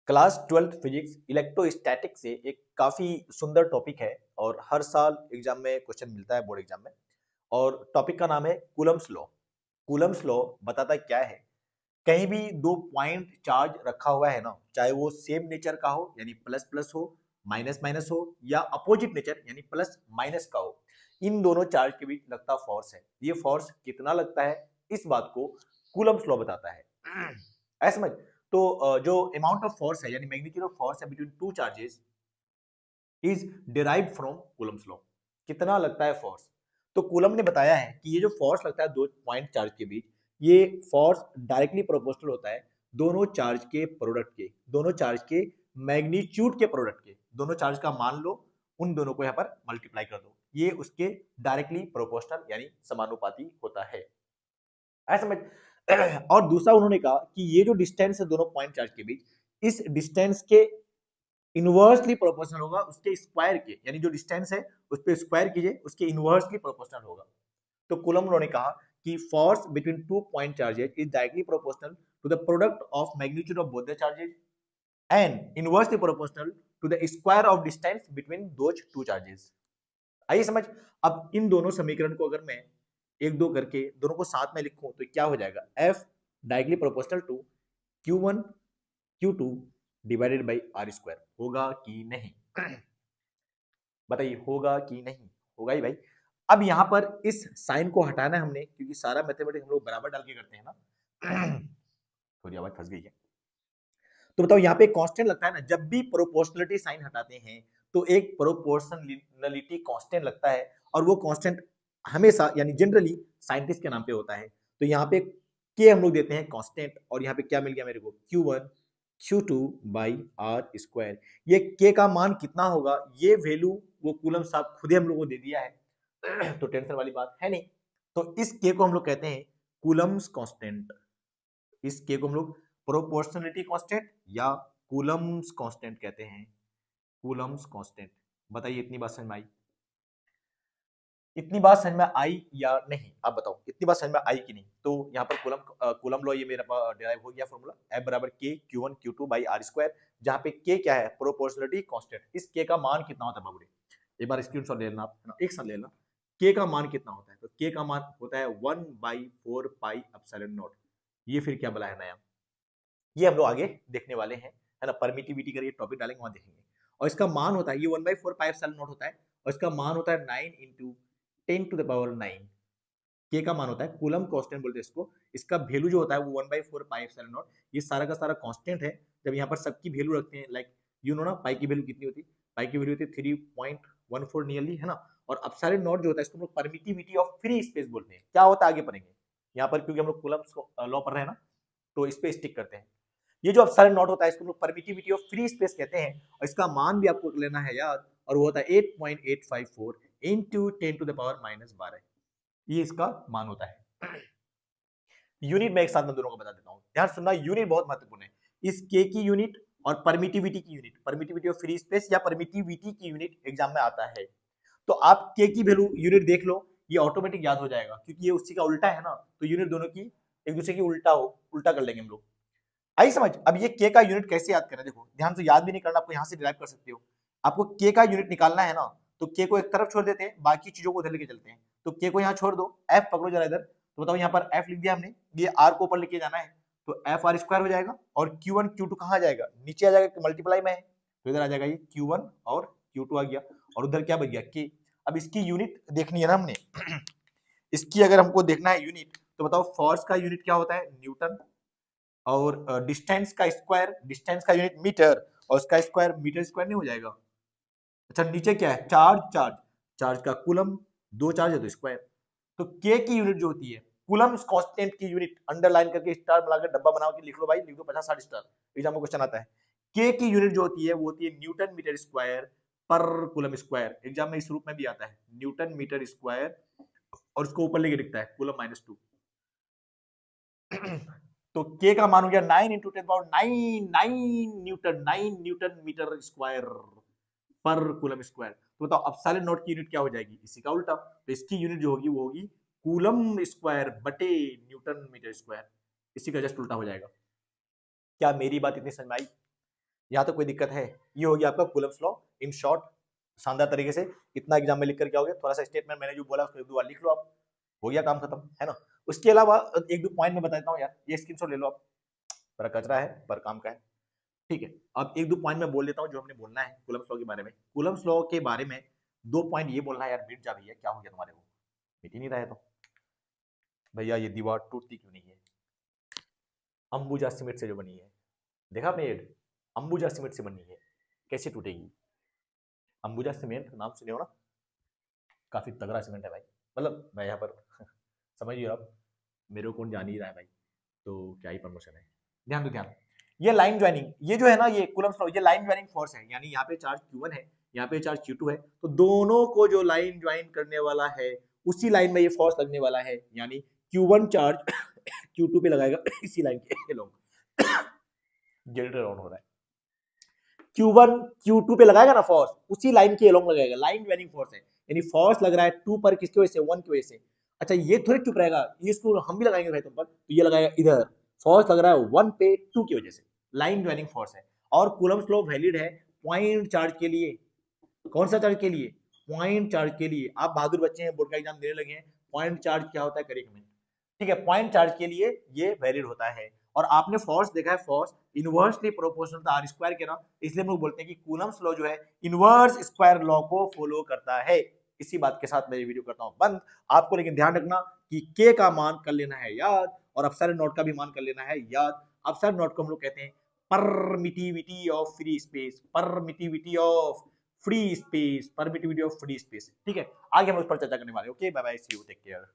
Class 12th physics electrostatic से एक काफी सुंदर टॉपिक है और हर साल एग्जाम में क्वेश्चन मिलता है बोर्ड एग्जाम में। और टॉपिक का नाम है कूलम्स लॉ। कूलम्स लॉ बताता क्या है, कहीं भी दो पॉइंट चार्ज रखा हुआ है ना, चाहे वो सेम नेचर का हो यानी प्लस प्लस हो, माइनस माइनस हो, या अपोजिट नेचर यानी प्लस माइनस का हो, इन दोनों चार्ज के बीच लगता फोर्स है। ये फोर्स कितना लगता है, इस बात को कूलम्स लॉ बताता है। ऐसा समझ। तो जो अमाउंट ऑफ फोर्स है यानी मैग्नीट्यूड ऑफ फोर्स है between two charges is derived from Coulomb's law. कितना लगता है फोर्स, तो कूलम ने बताया है कि ये जो फोर्स लगता है दो पॉइंट चार्ज के बीच, ये फोर्स डायरेक्टली प्रोपोर्शनल होता है दोनों चार्ज के प्रोडक्ट के, दोनों चार्ज के मैग्नीट्यूड के प्रोडक्ट के। दोनों चार्ज का मान लो, उन दोनों को यहाँ पर मल्टीप्लाई कर दो, ये उसके डायरेक्टली प्रोपोर्शनल यानी समानुपाती होता है। ऐसा समझ। और दूसरा उन्होंने कहा कि ये जो डिस्टेंस है दोनों पॉइंट चार्ज के बीच, इस डिस्टेंस के इनवर्सली प्रोपोर्शनल होगा उसके स्क्वायर के, यानी जो डिस्टेंस है उस पे स्क्वायर कीजिए, उसके इनवर्सली प्रोपोर्शनल होगा। तो कूलम उन्होंने कहा कि force between two point charges is directly proportional to the product of magnitude of both the charges and inversely proportional to the square of distance between those two charges. आइए समझ। अब इन दोनों समीकरण को अगर मैं एक दो करके दोनों को साथ में लिखूं तो क्या हो जाएगा, F directly proportional to q one q two divided by r square. होगा कि नहीं, बताइए होगा कि नहीं। होगा ही भाई। अब यहाँ पर इस साइन को हटाना है हमने, क्योंकि सारा मैथमेटिक्स हम लोग बराबर डाल के करते हैं ना। थोड़ी आवाज फंस गई है। तो बताओ यहाँ पे कांस्टेंट लगता है ना, जब भी प्रोपोर्शनलिटी साइन हटाते हैं तो एक प्रोपोर्शनलिटी कांस्टेंट लगता है, और वो कांस्टेंट हमेशा यानी जनरली साइंटिस्ट के नाम पे होता है। तो यहाँ पे के हम लोग देते हैं कांस्टेंट, और यहाँ पे क्या मिल गया मेरे को, Q1 Q2 by r square. ये के का मान कितना होगा, ये वैल्यू वो कूलम साहब खुद ही हम लोग को दे दिया है। तो टेंशन वाली बात है नहीं। तो इस के को हम लोग कहते हैं कूलम्स कांस्टेंट। इस के को हम लोग प्रोपोर्शनलिटी कांस्टेंट या कूलम्स कांस्टेंट कहते हैं। Coulomb's constant. बताइए इतनी बात समझ में आई? इतनी बात समझ में आई या नहीं, आप बताओ इतनी बात समझ में आई कि नहीं। तो यहाँ पर कूलम लॉ ये मेरा डिराइव हो गया फॉर्मूला, F बराबर के Q1 Q2 by r square, जहाँ पे के क्या है, प्रोपोर्शनलिटी कांस्टेंट। इस के का मान कितना होता है बाबूरे, एक बार स्क्रीनशॉट ले लेना आप, है ना, एक साथ ले लेना। के का मान कितना होता है, तो के का मान होता है 1/4 पाई एप्सिलॉन नॉट। ये फिर क्या बोला है नया, ये हम लोग आगे देखने वाले हैं, है ना, परमिटिविटी का ये टॉपिक डालेंगे वहां देखेंगे। और इसका मान होता है ये 1/4 पाई एप्सिलॉन नॉट होता है, और इसका मान होता है 9 इंटू 10⁹ के का मान होता है, कूलम कांस्टेंट बोलते हैं इसको। इसका वैल्यू जो होता है वो 1/4 पाई एप्सिलॉन नॉट, ये सारा का सारा कांस्टेंट है। जब यहाँ पर सबकी वैल्यू रखते हैं, लाइक यू नो ना, पाई की वैल्यू कितनी होती है, पाई की वैल्यू होती है 3.14 नियरली, है ना। और एप्सिलॉन नॉट जो होता है इसको हम लोग परमिटिविटी ऑफ फ्री स्पेस बोलते हैं। क्या होता है आगे पढ़ेंगे यहाँ पर, क्योंकि हम लोग कूलम लॉ पढ़ रहे हैं ना, तो इस पे स्टिक करते हैं। ये जो एप्सिलॉन नॉट होता है इसको हम लोग परमिटिविटी ऑफ फ्री स्पेस कहते हैं, और इसका मान भी आपको लेना है याद, और वो होता है 8.854 इंटू 10⁻⁻12। ये इसका मान होता है। यूनिट में एक साथ में दोनों को बता देता हूं, ध्यान सुनना, यूनिट बहुत महत्वपूर्ण है। इस के की यूनिट और परमिटिविटी की unit, permittivity of free space या परमिटिविटी की यूनिट एग्जाम में आता है। तो आप के की वैल्यू यूनिट देख लो, ये ऑटोमेटिक याद हो जाएगा, क्योंकि ये उसी का उल्टा है ना। तो यूनिट दोनों की एक दूसरे की उल्टा हो, उल्टा कर लेंगे हम लोग। आई समझ। अब ये के का यूनिट कैसे याद करें, देखो ध्यान से, याद भी नहीं करना, आपको यहाँ से डिराइव कर सकते हो। आपको के का यूनिट निकालना है ना, तो के को एक तरफ छोड़ देते हैं, बाकी चीजों को उधर लेके चलते हैं। तो के को यहाँ छोड़ दो, एफ पकड़ो जरा इधर, तो बताओ यहाँ पर एफ लिख दिया हमने, ये आर को ऊपर लेके जाना है, तो एफ आर स्क्वायर हो जाएगा। और Q1 Q2 कहाँ जाएगा, नीचे आ जाएगा, मल्टीप्लाई में है, तो इधर आ जाएगा ये Q1 और Q2 आ गया, और उधर क्या बच गया के। अब इसकी यूनिट देखनी है ना हमने। इसकी अगर हमको देखना है यूनिट, तो बताओ फोर्स का यूनिट क्या होता है, न्यूटन। और डिस्टेंस का स्क्वायर, डिस्टेंस का यूनिट मीटर, और उसका स्क्वायर मीटर स्क्वायर नहीं हो जाएगा। अच्छा नीचे क्या है, चार्ज, चार्ज, चार्ज का कूलम, दो चार्ज है तो स्क्वायर। तो के की यूनिट जो होती है, कूलम्स कांस्टेंट की यूनिट, अंडरलाइन करके स्टार बनाकर डब्बा बना के लिख लो भाई, लिख दो 50-60 स्टार, एग्जाम में क्वेश्चन आता है। के की यूनिट जो होती है वो होती है न्यूटन मीटर स्क्वायर पर कूलम स्क्वायर, एग्जाम में इस रूप में भी आता है, न्यूटन मीटर स्क्वायर, और उसको ऊपर लेके लिखता है कूलम -2। तो के का मान हो गया 9 इंटू 10⁹ 9 न्यूटन मीटर स्क्वायर पर कूलम स्क्वायर। तो बताओ एप्सिलॉन नॉट की यूनिट क्या हो जाएगी, इसी का उल्टा, तो इसकी यूनिट जो होगी वो होगी कूलम स्क्वायर बटे न्यूटन मीटर स्क्वायर, इसी का जस्ट उल्टा हो जाएगा। क्या मेरी बात इतनी समझ में आई? यहाँ तो कोई दिक्कत है? ये हो गया आपका कूलम्स लॉ इन शॉर्ट, शानदार तरीके से। इतना एग्जाम में लिख कर क्या हो गया, थोड़ा सा स्टेटमेंट मैंने जो बोला उसको एक दो बार लिख लो आप, हो गया काम खत्म, है ना। उसके अलावा एक दो पॉइंट मैं बता देता हूँ यार, ये स्क्रीनशॉट ले लो आप, पर कचरा है पर काम का है, ठीक है। अब एक दो पॉइंट मैं बोल देता हूँ जो हमने बोलना है कूलम्स लॉ के बारे में। कूलम्स लॉ के बारे में 2 पॉइंट ये बोलना है यार, मिट जा भैया, क्या हो गया तुम्हारे को, मिट ही नहीं रहा है तो। भैया ये दीवार टूटती क्यों नहीं है? अंबुजा सीमेंट से जो बनी है, देखा आपने एड, अंबुजा सीमेंट से बनी है, कैसे टूटेगी? अंबुजा सीमेंट नाम सुने हो ना, काफी तगड़ा सीमेंट है भाई, मतलब मैं यहाँ पर समझिए आप, मेरे को कौन जान ही रहा है भाई, तो क्या ही प्रमोशन है। ध्यान दो ध्यान, ये लाइन ज्वाइनिंग, ये जो है ना ये कूलम्स लॉ, ये लाइन ज्वाइनिंग फोर्स है, यानी यहाँ पे चार्ज Q1 है, यहाँ पे चार्ज Q2 है, तो दोनों को जो लाइन ज्वाइन करने वाला है उसी लाइन में ये फोर्स लगने वाला है, यानी Q1 चार्ज Q2 पे लगाएगा इसी लाइन के लोग जनरेटर ऑन हो रहा है, Q1 Q2 पे लगाएगा ना फोर्स, उसी लाइन के अलोंग लगाएगा, लाइन ज्वाइनिंग फोर्स है, यानी फोर्स लग रहा है 2 पर, किसकी वजह से, 1 की वजह से। अच्छा ये थोड़ी चुप रहेगा, ये इसको हम भी लगाएंगे भाई तुम पर, तो ये लगाएगा इधर, फोर्स लग रहा है 1 पे 2 की वजह से, लाइन ज्वाइनिंग फोर्स है। और कूलम्स लॉ वैलिड है पॉइंट चार्ज के लिए, कौन सा चार्ज के लिए, पॉइंट चार्ज के लिए। आप बहादुर बच्चे हैं, बोर्ड का एग्जाम देने लगे हैं, पॉइंट चार्ज क्या होता है करिए कमेंट, ठीक है। पॉइंट चार्ज के लिए ये वैलिड होता है। और आपने फोर्स देखा है, फोर्स इनवर्सली प्रोपोर्शनल था आर स्क्वायर के ना, इसलिए हम लोग बोलते हैं कि कूलम्स लॉ जो है इनवर्स स्क्वायर लॉ को फॉलो करता है। इसी बात के साथ मैं ये वीडियो करता हूं बंद। आपको लेकिन ध्यान रखना कि के का मान कर लेना है याद, और एप्सिलॉन नॉट का भी मान कर लेना है याद। एप्सिलॉन नॉट को हम लोग कहते हैं permittivity of free space, permittivity of free space, permittivity of free space, ठीक है। आगे हम उस पर चर्चा करने वाले हैं। Okay bye bye, see you, take care.